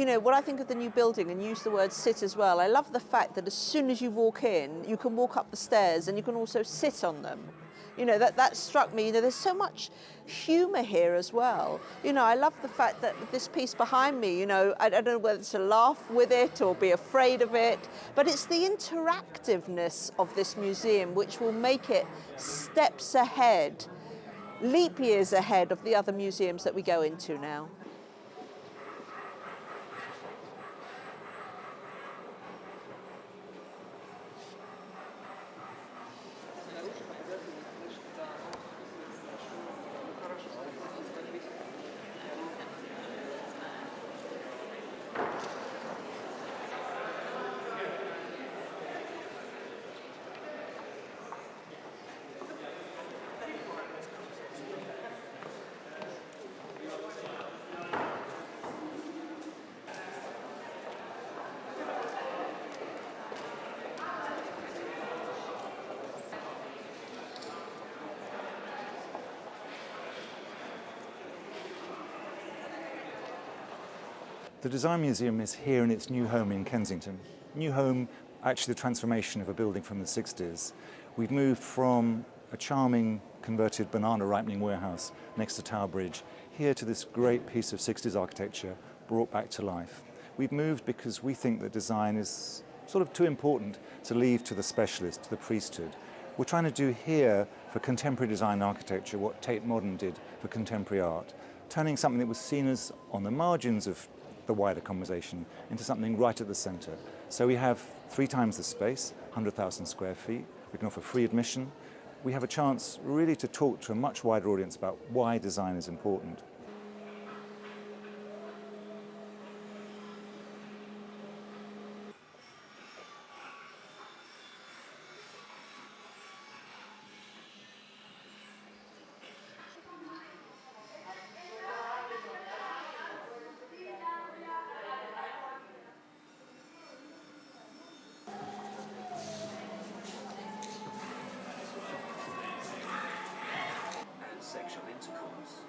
you know, what I think of the new building, and use the word sit as well, I love the fact that as soon as you walk in, you can walk up the stairs and you can also sit on them. You know, that struck me. You know, there's so much humour here as well. You know, I love the fact that this piece behind me, you know, I don't know whether to laugh with it or be afraid of it, but it's the interactiveness of this museum which will make it steps ahead, leap years ahead of the other museums that we go into now. The Design Museum is here in its new home in Kensington. New home, actually the transformation of a building from the 60s. We've moved from a charming converted banana ripening warehouse next to Tower Bridge here to this great piece of 60s architecture brought back to life. We've moved because we think that design is sort of too important to leave to the specialist, to the priesthood. We're trying to do here for contemporary design architecture what Tate Modern did for contemporary art, turning something that was seen as on the margins of the wider conversation into something right at the centre. So we have 3 times the space, 100,000 square feet. We can offer free admission. We have a chance really to talk to a much wider audience about why design is important. Sexual intercourse.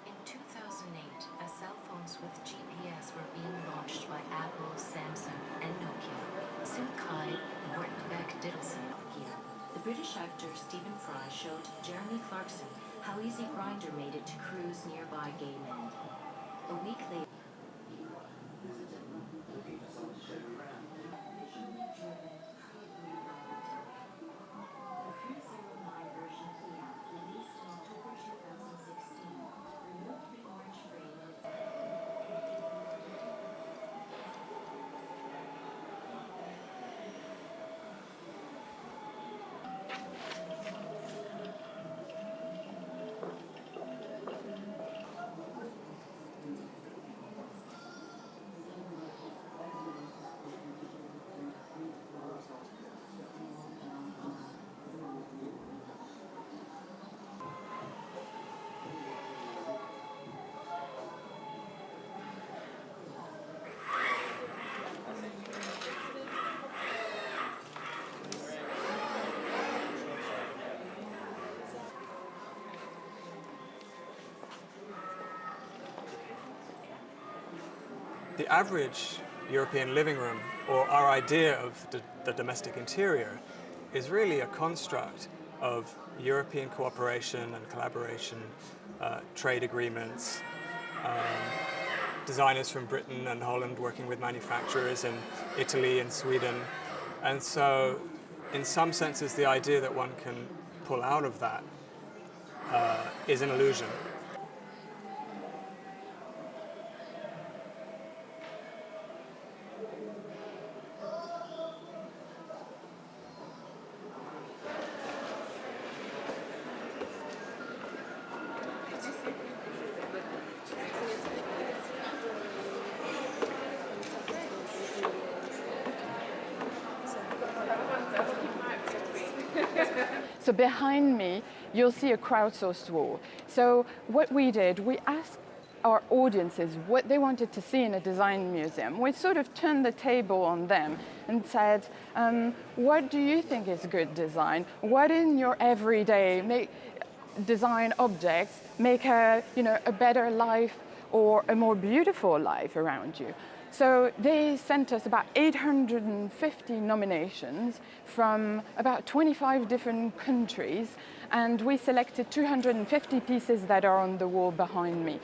In 2008, as cell phones with GPS were being launched by Apple, Samsung, and Nokia, Sim Kai worked back Diddleson here. The British actor Stephen Fry showed Jeremy Clarkson how easy Grindr made it to cruise nearby gay men. A week later, the average European living room, or our idea of the domestic interior, is really a construct of European cooperation and collaboration, trade agreements, designers from Britain and Holland working with manufacturers in Italy and Sweden. And so, in some senses, the idea that one can pull out of that is an illusion. So behind me, you'll see a crowdsourced wall. So what we did, we asked our audiences what they wanted to see in a design museum. We sort of turned the table on them and said, what do you think is good design? What in your everyday design objects make a better life or a more beautiful life around you? So they sent us about 850 nominations from about 25 different countries, and we selected 250 pieces that are on the wall behind me.